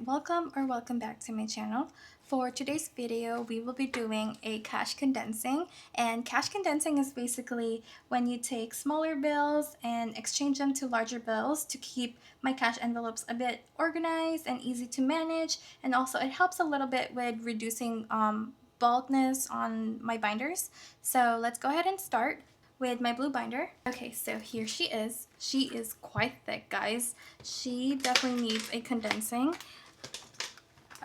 Welcome back to my channel. For today's video, we will be doing a cash condensing, and cash condensing is basically when you take smaller bills and exchange them to larger bills to keep my cash envelopes a bit organized and easy to manage, and also it helps a little bit with reducing bulkness on my binders. So let's go ahead and start with my blue binder. Okay, so here she is. She is quite thick, guys. She definitely needs a condensing.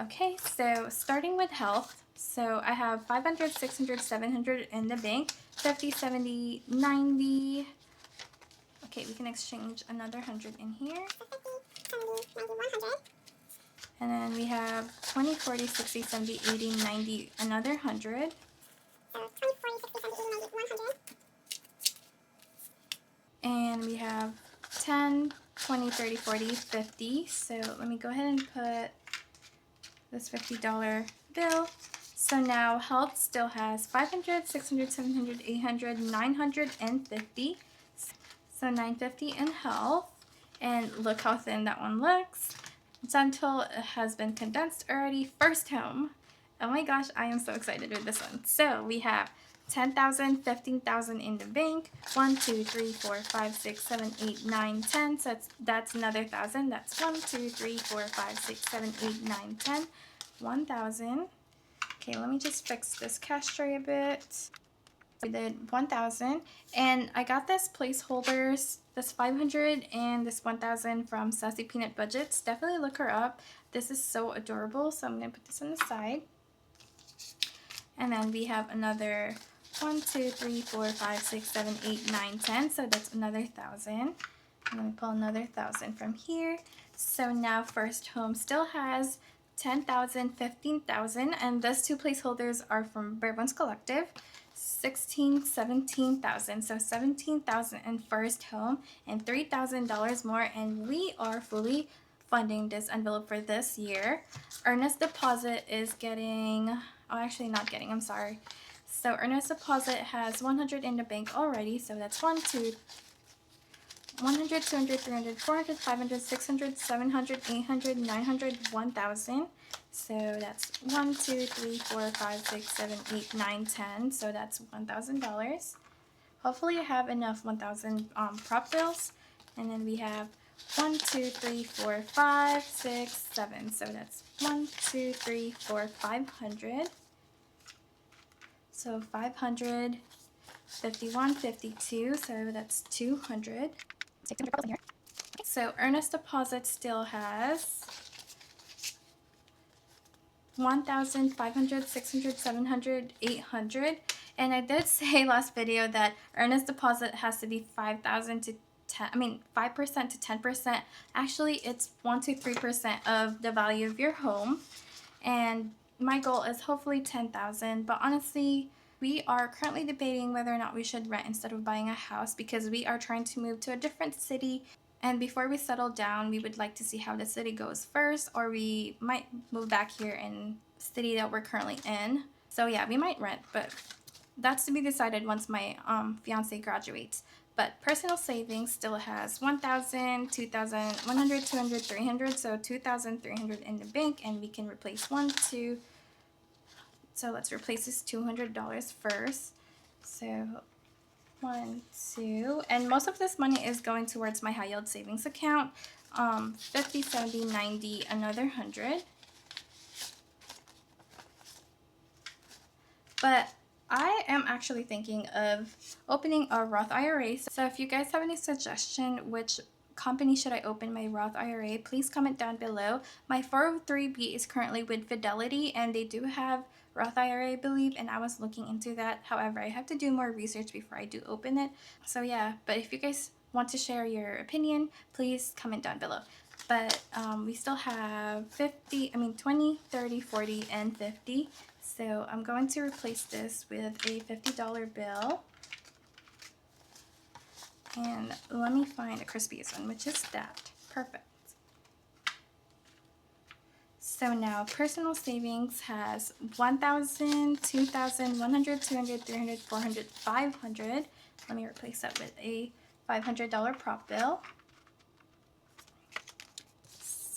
Okay, so starting with health. So I have 500, 600, 700 in the bank, 50, 70, 90. Okay, we can exchange another 100 in here. And then we have 20, 40, 60, 70, 80, 90, another 100. And we have 10, 20, 30, 40, 50. So let me go ahead and put this $50 bill. So now health still has 500, 600, 700, 800, 950. So 950 in health. And look how thin that one looks. Dental has been condensed already. First home. Oh my gosh, I am so excited with this one. So we have 10,000, 15,000 in the bank. 1, 2, 3, 4, 5, 6, 7, 8, 9, 10. So that's another 1,000. That's 1, 2, 3, 4, 5, 6, 7, 8, 9, 10. 1,000. Okay, let me just fix this cash tray a bit. We did 1,000, and I got this placeholders, this 500 and this 1,000 from Sassy Peanut Budgets. Definitely look her up. This is so adorable, so I'm gonna put this on the side. And then we have another 1, 2, 3, 4, 5, 6, 7, 8, 9, 10. So that's another 1,000. I'm gonna pull another 1,000 from here. So now first home still has 10,000, 15,000, and those two placeholders are from Bare Bones Collective. 16, 17,000. So 17,000 in first home and $3,000 more, and we are fully funding this envelope for this year. Earnest deposit is getting, oh, actually not getting, I'm sorry. So earnest deposit has 100 in the bank already, so that's 100, 200, 300, 400, 500, 600, 700, 800, 900, 1,000. So that's 1, 2, 3, 4, 5, 6, 7, 8, 9, 10. So that's $1,000. Hopefully I have enough 1,000 prop bills. And then we have 1, 2, 3, 4, 5, 6, 7. So that's 1, 2, 3, 4, 500. So 500, 51, 52. So that's 200. 600 in here. Okay, so earnest deposit still has 1,000, 500, 600, 700, 800. And I did say last video that earnest deposit has to be 5,000 to 5% to 10%. Actually, it's 1 to 3% of the value of your home. And my goal is hopefully 10,000. But honestly, we are currently debating whether or not we should rent instead of buying a house, because we are trying to move to a different city. And before we settle down, we would like to see how the city goes first, or we might move back here in the city that we're currently in. So yeah, we might rent, but that's to be decided once my fiance graduates. But personal savings still has 1,000, 2,000, 100, 200, 300. So 2,300 in the bank, and we can replace 1, 2. So let's replace this $200 first. So 1, 2, and most of this money is going towards my high yield savings account. 50, 70, 90, another 100. But I am actually thinking of opening a Roth IRA. So if you guys have any suggestion which company should I open my Roth IRA, please comment down below. My 403b is currently with Fidelity, and they do have Roth IRA, I believe, and I was looking into that. However, I have to do more research before I do open it. So yeah, but if you guys want to share your opinion, please comment down below. But we still have 20, 30, 40, and 50. So I'm going to replace this with a $50 bill. And let me find the crispiest one, which is that. Perfect. So now personal savings has 1,000, 2,000, 100, 200, 300, 400, 500. Let me replace that with a $500 prop bill.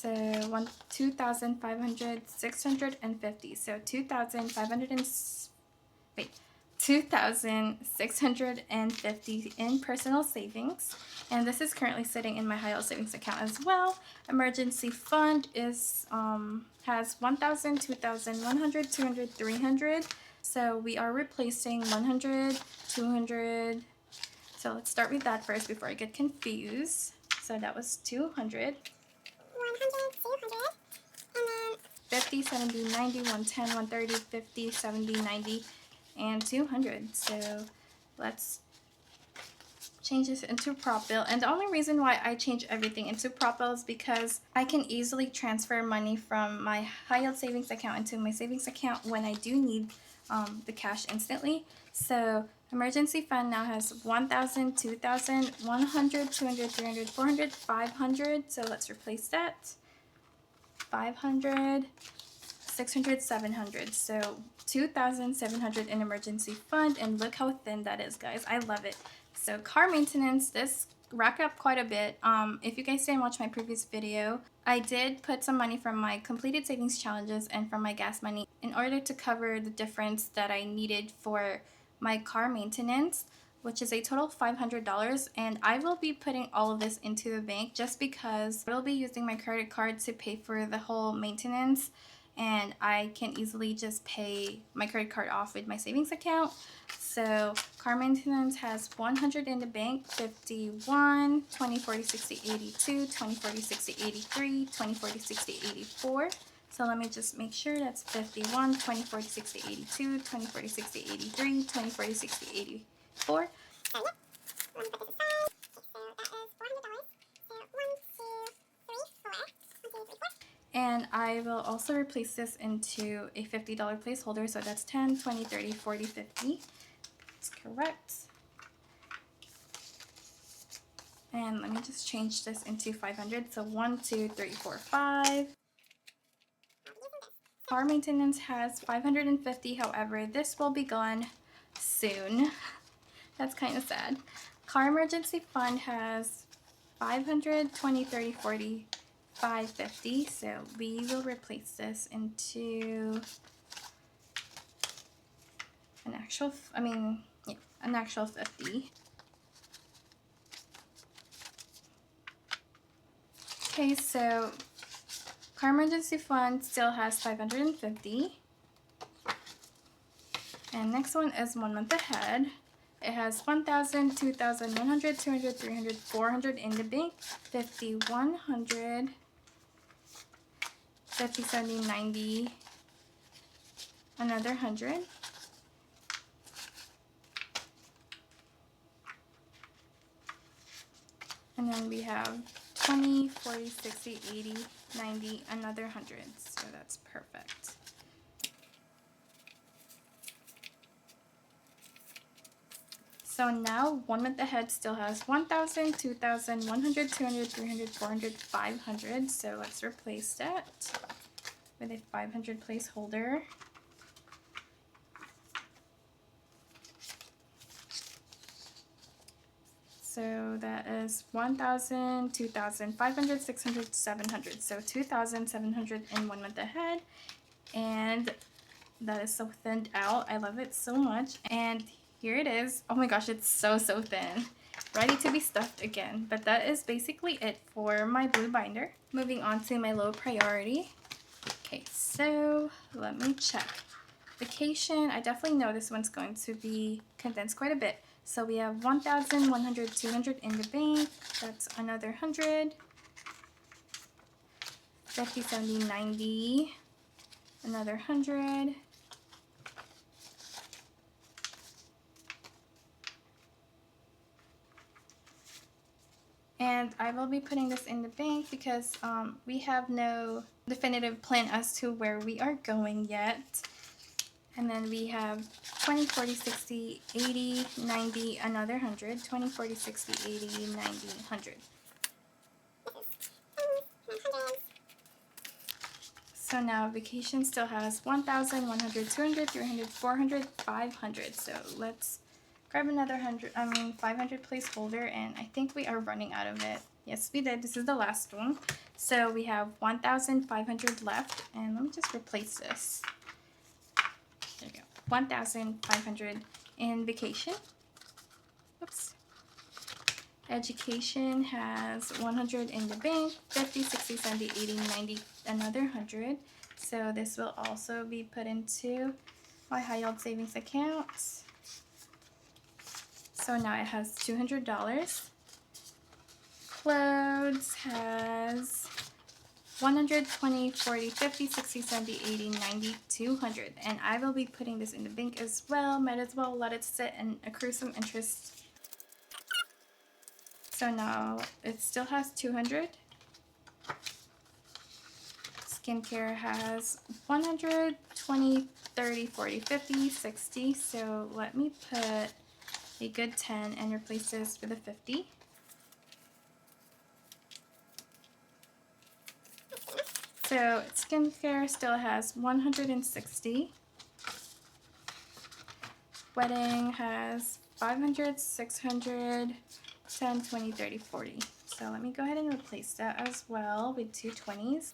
So 2,500, 650. So 2,650 in personal savings, and this is currently sitting in my high yield savings account as well. Emergency fund is has 1,000, 2,000, 100, 200, 300. So we are replacing 100, 200. So let's start with that first before I get confused. So that was 200. 100, 200, and then 50, 70, 90, 110, 130, 50, 70, 90, and 200. So let's change this into prop bill. And the only reason why I change everything into prop bill is because I can easily transfer money from my high yield savings account into my savings account when I do need the cash instantly. So emergency fund now has 1,000, 2,000, 100, 200, 300, 400, 500. So let's replace that. 500, 600, 700. So 2,700 in emergency fund, and look how thin that is, guys. I love it. So car maintenance, this racked up quite a bit. If you guys didn't watch my previous video, I did put some money from my completed savings challenges and from my gas money in order to cover the difference that I needed for my car maintenance, which is a total of $500, and I will be putting all of this into the bank just because I will be using my credit card to pay for the whole maintenance, and I can easily just pay my credit card off with my savings account. So car maintenance has 100 in the bank, 51, 20, 40, 60, 82, 20, 40, 60, 83, 20, 40, 60, 84. So let me just make sure that's 51, 20, 40, 60, 82, 20, 40, 60, 83, 20, 40, 60, 84. So yeah, let me put this aside. Okay, so that is $400. So 1, 2, 3, 4. 1, 2, 3, 4. And I will also replace this into a $50 placeholder. So that's 10, 20, 30, 40, 50. That's correct. And let me just change this into 500. So 1, 2, 3, 4, 5. Car maintenance has 550. However, this will be gone soon. That's kind of sad. Car emergency fund has 500, 20, 30, 40, 550. So we will replace this into an actual, an actual 50. Okay, so car emergency fund still has 550. And next one is 1 month ahead. It has 1,000, 2,000, 100, 200, 300, 400 in the bank, 50, 100, 50, 70, 90, another 100. And then we have 20, 40, 60, 80, 90, another 100. So that's perfect. So now 1 month ahead still has 1,000, 2,000, 100, 200, 300, 400, 500. So let's replace that with a 500 placeholder. So that is 1,000, 2,000, 500, 600, 700. So 2,700 in 1 month ahead. And that is so thinned out. I love it so much. And here it is. Oh my gosh, it's so thin. Ready to be stuffed again. But that is basically it for my blue binder. Moving on to my low priority. Okay, so let me check. Vacation, I definitely know this one's going to be condensed quite a bit. So we have 1,000, 100, 200 in the bank. That's another 100. 50, 70, 90. Another 100. And I will be putting this in the bank because we have no definitive plan as to where we are going yet. And then we have 20, 40, 60, 80, 90, another 100. 20, 40, 60, 80, 90, 100. So now vacation still has 1,000, 100, 200, 300, 400, 500. So let's grab another 500 placeholder, and I think we are running out of it. Yes, we did. This is the last one. So we have 1,500 left, and let me just replace this. There we go. 1,500 in vacation. Oops. Education has 100 in the bank, 50, 60, 70, 80, 90, another 100. So this will also be put into my high yield savings account. So now it has $200. Clothes has 100, 20, 40, 50, 60, 70, 80, 90, 200. And I will be putting this in the bank as well. Might as well let it sit and accrue some interest. So now it still has 200. Skincare has 100, 20, 30, 40, 50, 60. So let me put a good 10 and replace this with a 50. So skincare still has 160. Wedding has 500, 600, 10, 20, 30, 40. So let me go ahead and replace that as well with two 20s.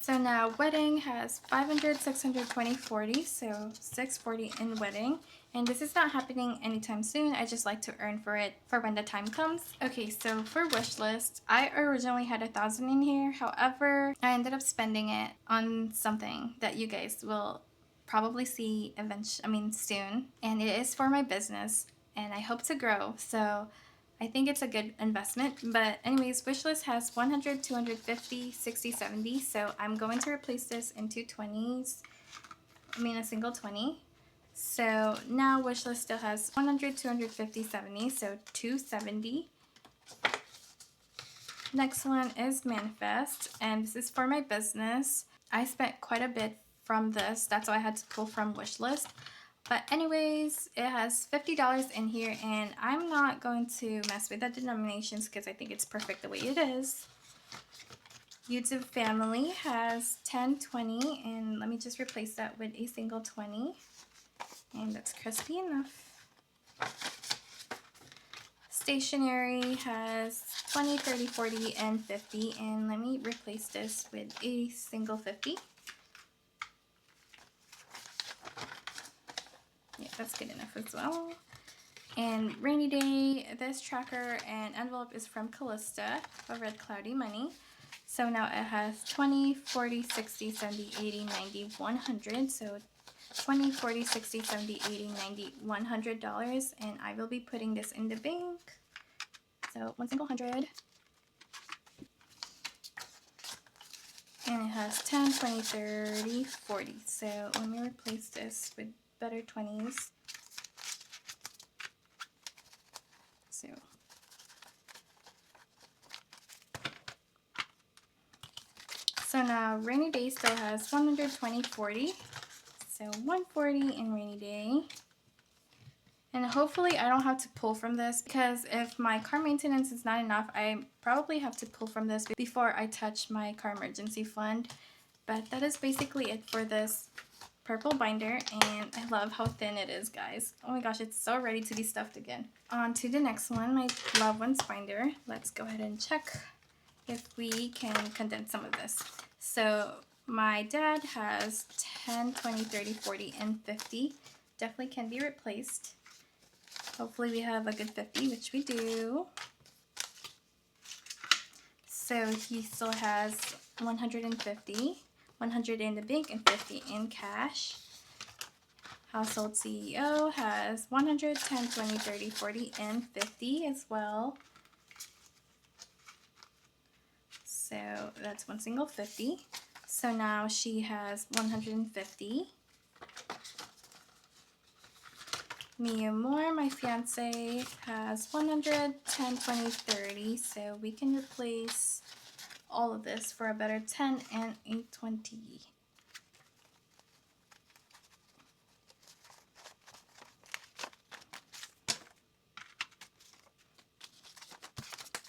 So now wedding has 500, 600, 20, 40. So 640 in wedding. And this is not happening anytime soon. I just like to earn for it for when the time comes. Okay, so for wish list, I originally had 1,000 in here. However, I ended up spending it on something that you guys will probably see soon. And it is for my business and I hope to grow. So I think it's a good investment. But anyways, wishlist has 100, 250, 60, 70. So I'm going to replace this into 20s. A single 20. So now wishlist still has 100, 250, 70. So 270. Next one is manifest. And this is for my business. I spent quite a bit from this. That's why I had to pull from wishlist. But anyways, it has $50 in here, and I'm not going to mess with the denominations because I think it's perfect the way it is. YouTube family has 10, 20, and let me just replace that with a single 20. And that's crispy enough. Stationery has 20, 30, 40, and 50, and let me replace this with a single 50. Yeah, that's good enough as well. And rainy day, this tracker and envelope is from Callista, a Red Cloudy Money. So now it has 20, 40, 60, 70, 80, 90, 100. So 20, 40, 60, 70, 80, 90, $100. And I will be putting this in the bank. So one single 100. And it has 10, 20, 30, 40. So let me replace this with better 20s. So now rainy day still has 120, 40. So 140 in rainy day. And hopefully I don't have to pull from this, because if my car maintenance is not enough, I probably have to pull from this before I touch my car emergency fund. But that is basically it for this purple binder, and I love how thin it is, guys. Oh my gosh, it's so ready to be stuffed again. On to the next one, my loved ones binder. Let's go ahead and check if we can condense some of this. So my dad has 10, 20, 30, 40, and 50. Definitely can be replaced. Hopefully we have a good 50, which we do. So he still has 150, 100 in the bank and 50 in cash. Household CEO has 100, 10, 20, 30, 40, and 50 as well. So that's one single 50. So now she has 150. Mia Moore, my fiance, has 100, 10, 20, 30. So we can replace all of this for a better 10 and a 20.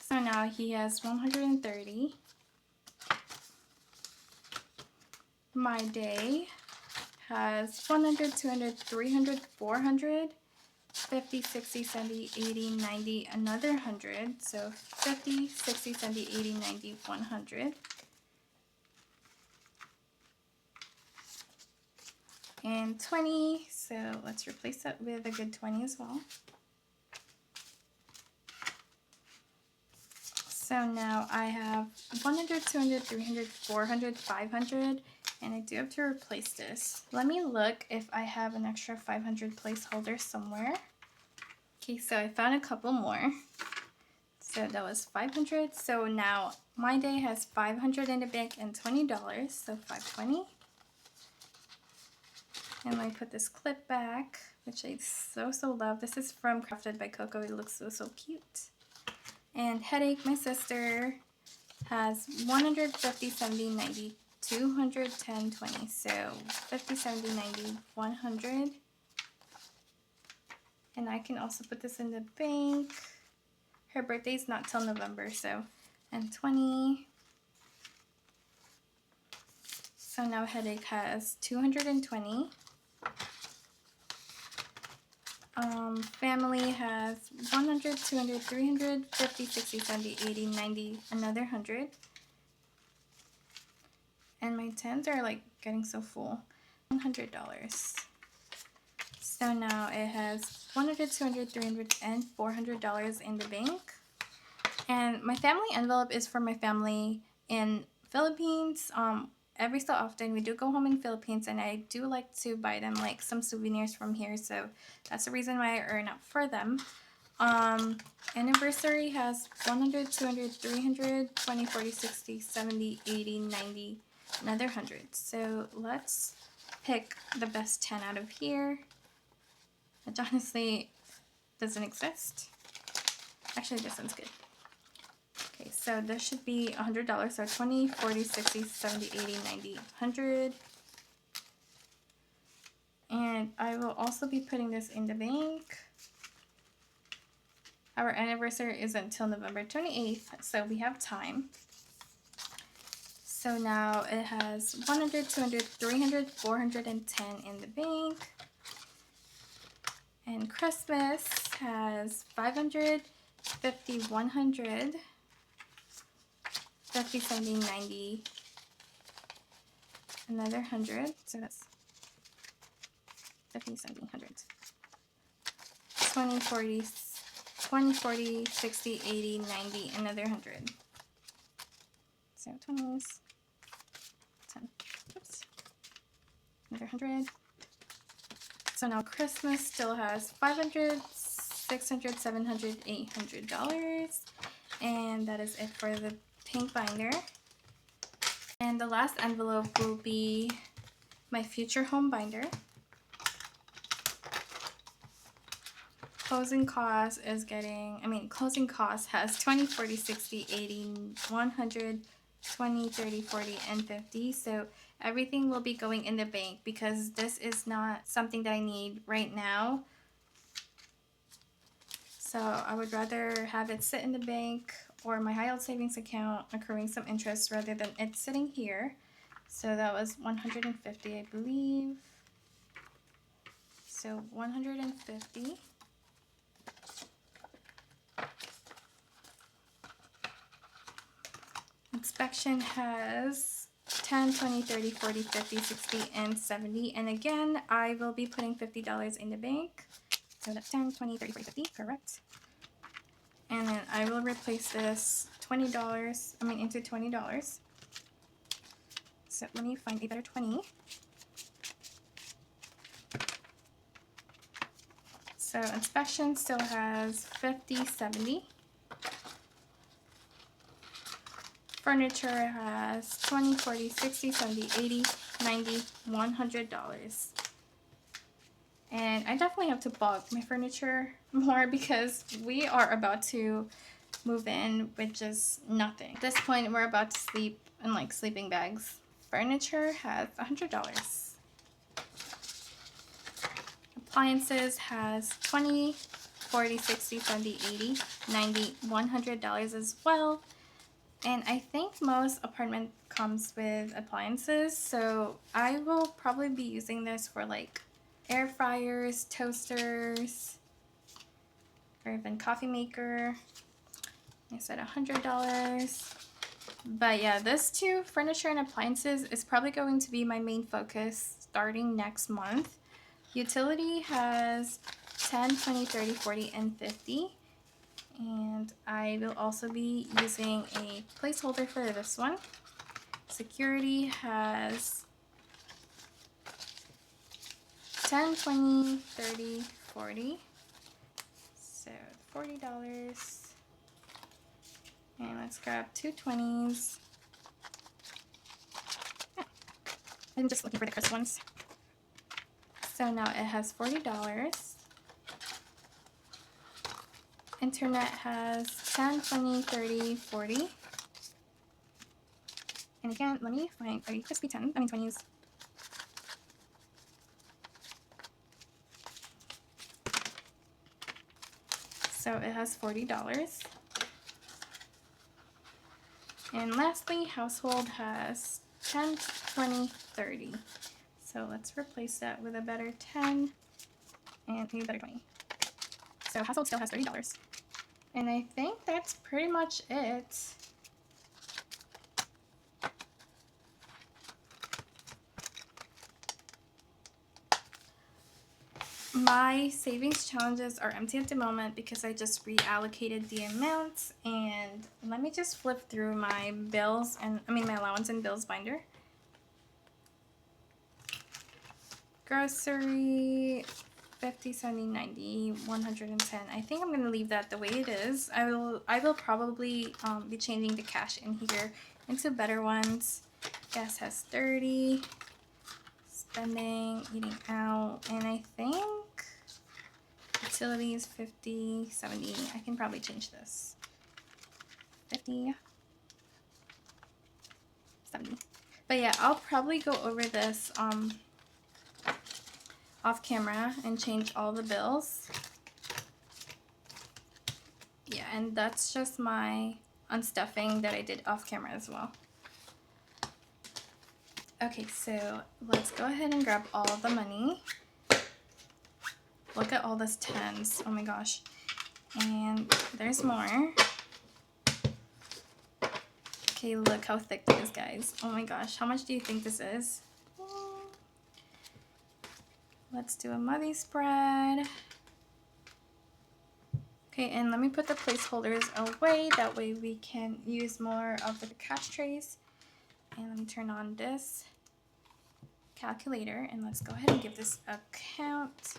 So now he has 130. My day has 100, 200, 300, 400. 50, 60, 70, 80, 90, another 100. So 50, 60, 70, 80, 90, 100. And 20, so let's replace that with a good 20 as well. So now I have 100, 200, 300, 400, 500, and I do have to replace this. Let me look if I have an extra 500 placeholder somewhere. Okay, so I found a couple more. So that was 500. So now my day has 500 in the bank and $20, so 520. And let me put this clip back, which I so love. This is from Crafted by Coco. It looks so cute. And Headache, my sister, has 100, 50, 70, 90, 200, 10, 20. So 50, 70, 90, 100. And I can also put this in the bank. Her birthday's not till November, so, and 20. So now Headache has 220. Family has 100, 200, 300, 50, 60, 70, 80, 90, another 100. And my 10s are like getting so full. $100. So now it has 100, 200, 300, and $400 in the bank. And my family envelope is for my family in Philippines. Every so often we do go home in Philippines, and I do like to buy them like some souvenirs from here, so that's the reason why I earn up for them. Anniversary has 100, 200, 300, 20, 40, 60, 70, 80, 90, another 100. So let's pick the best 10 out of here, which honestly doesn't exist. Actually, this one's good. Okay, so this should be $100, so 20, 40, 60, 70, 80, 90, 100. And I will also be putting this in the bank. Our anniversary is until November 28th, so we have time. So now it has 100, 200, 300, 410 in the bank. And Christmas has 500, 50, 100. 50, 70, 90, another 100, so that's 50, 70, 100. 20, 40, 20, 40, 60, 80, 90, another 100. So 20s, 10, oops, another 100. So now Christmas still has 500, 600, 700, $800. And that is it for the pink binder. And the last envelope will be my future home binder. Closing cost is closing cost has 20, 40, 60, 80, 100, 20, 30, 40, and 50. So everything will be going in the bank because this is not something that I need right now. So I would rather have it sit in the bank or my high yield savings account accruing some interest rather than it sitting here. So that was 150, I believe. So 150. Inspection has 10, 20, 30, 40, 50, 60, and 70. And again, I will be putting $50 in the bank. So that's 10, 20, 30, 40, 50, correct. And then I will replace this into $20. So let me find a better 20. So inspection still has 50, 70. Furniture has 20, 40, 60, 70, 80, 90, $100. And I definitely have to bulk my furniture more because we are about to move in with just nothing. At this point, we're about to sleep in like sleeping bags. Furniture has $100. Appliances has 20, 40, 60, 70, 80, 90, $100 as well. And I think most apartment comes with appliances, so I will probably be using this for like air fryers, toasters, For even coffee maker, I said $100. But yeah, this too, furniture and appliances, is probably going to be my main focus starting next month. Utility has 10, 20, 30, 40, and 50. And I will also be using a placeholder for this one. Security has 10, 20, 30, 40. So $40. And let's grab two 20s. I'm just looking for the crisp ones. So now it has $40. Internet has 10, 20, 30, 40. And again, let me find a crispy 20s. So it has $40. And lastly, household has 10, 20, 30. So let's replace that with a better 10 and a better 20. So household still has $30. And I think that's pretty much it. My savings challenges are empty at the moment because I just reallocated the amounts. And let me just flip through my bills and my allowance and bills binder. Grocery, 50, 70, 90, 110. I think I'm gonna leave that the way it is. I will probably be changing the cash in here into better ones. Gas has 30. Spending, eating out, and I think utilities 50, 70. I can probably change this. 50, 70. But yeah, I'll probably go over this off camera and change all the bills. Yeah, and that's just my unstuffing that I did off camera as well. Okay, so let's go ahead and grab all the money. Look at all this tens. Oh my gosh. And there's more. Okay, look how thick it is, guys. Oh my gosh. How much do you think this is? Let's do a money spread. Okay, and let me put the placeholders away. That way we can use more of the cash trays. And let me turn on this calculator and let's go ahead and give this a count.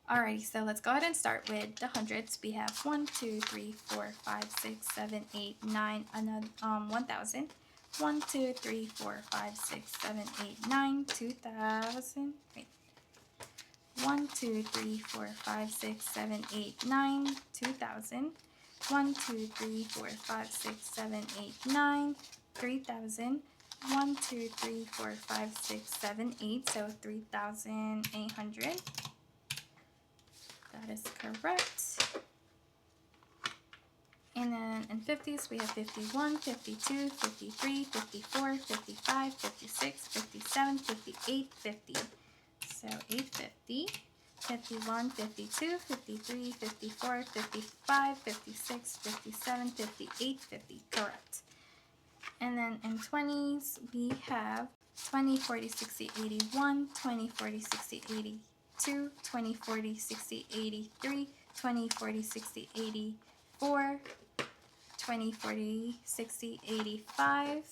Alrighty, so let's go ahead and start with the hundreds. We have 1, 2, 3, 4, 5, 6, 7, 8, 9, another 1,000. 1, 2, 3, 4, 5, 6, 7, 8, 9, 2,000. Wait. 1, 2, 3, 4, 5, 6, 7, 8, 9, 2,000. 1, 2, 3, 4, 5, 6, 7, 8, 9, 3,000. 1, 2, 3, 4, 5, 6, 7, 8. So 3,800. That is correct. And then in 50s, we have 51, 52, 53, 54, 55, 56, 57, 58, 50. So 850, 51, 52, 53, 54, 55, 56, 57, 58, 50. Correct. And then in 20s, we have 20, 40, 60, 81, 20, 40, 60, 82, 20, 40, 60, 83, 20, 40, 60, 84, 20, 40, 60, 85,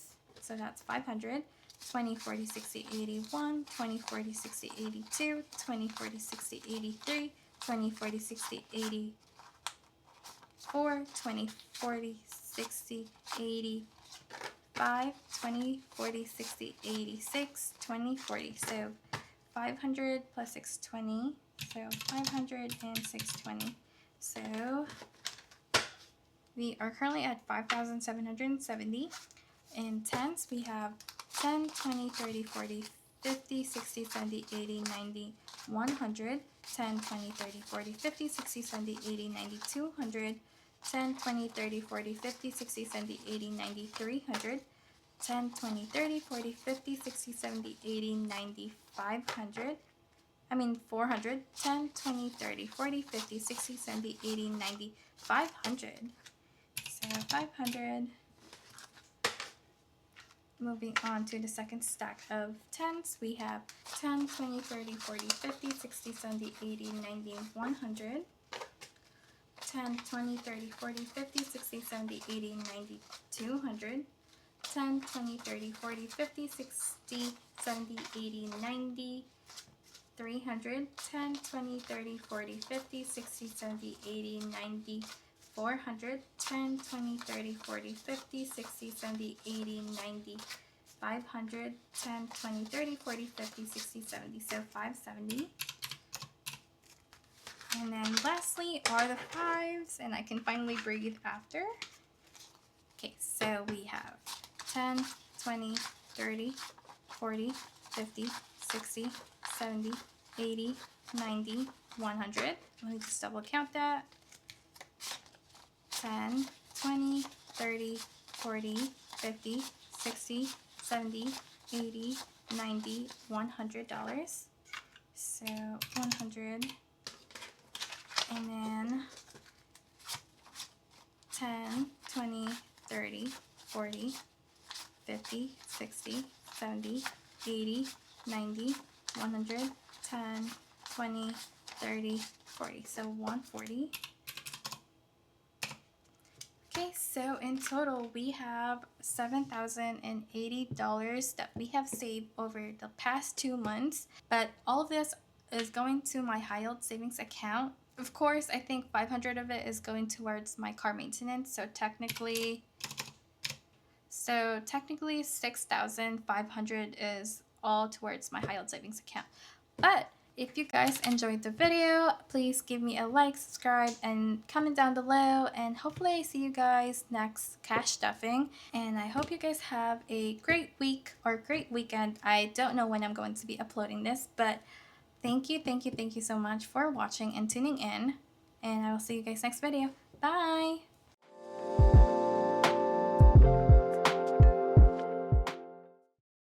so that's 500, 20, 40, 60, 81, 20, 40, 60, 82, 20, 40, 60, 83, 20, 40, 60, 84, 20, 40, 60, 85, 20, 40, 60, 86, 20, 40, so 500 plus 620, so 500 and 620, so we are currently at 5,770. In tens, we have 10, 20, 30, 40, 50, 60, 70, 80, 90, 100. 10, 20, 30, 40, 50, 60, 70, 80, 90, 200. 10, 20, 30, 40, 50, 60, 70, 80, 90, 300. 10, 20, 30, 40, 50, 60, 70, 80, 90, 500. 400. 10, 20, 30, 40, 50, 60, 70, 80, 90, 500. So 500. Moving on to the second stack of tens, we have 10, 20, 30, 40, 50, 60, 70, 80, 90, 100. 10, 20, 30, 40, 50, 60, 70, 80, 90, 200. 10, 20, 30, 40, 50, 60, 70, 80, 90, 300. 10, 20, 30, 40, 50, 60, 70, 80, 90, 400. 10, 20, 30, 40, 50, 60, 70, 80, 90, 500. 10, 20, 30, 40, 50, 60, 70, so 570. And then lastly are the fives, and I can finally breathe after. Okay, so we have 10, 20, 30, 40, 50, 60, 70, 80, 90, 100. Let me just double count that. 10, 20, 30, 40, 50, 60, 70, 80, 90, $100. So 100. And then 10, 20, 30, 40, 50, 60, 70, 80, 90, 100, 10, 20, 30, 40. So 140. Okay, so in total we have $7,080 that we have saved over the past 2 months. But all of this is going to my high yield savings account. Of course, I think 500 of it is going towards my car maintenance. So technically 6,500 is all towards my high yield savings account. But if you guys enjoyed the video, please give me a like, subscribe, and comment down below. And hopefully I see you guys next cash stuffing. And I hope you guys have a great week or great weekend. I don't know when I'm going to be uploading this, but thank you so much for watching and tuning in. And I will see you guys next video. Bye!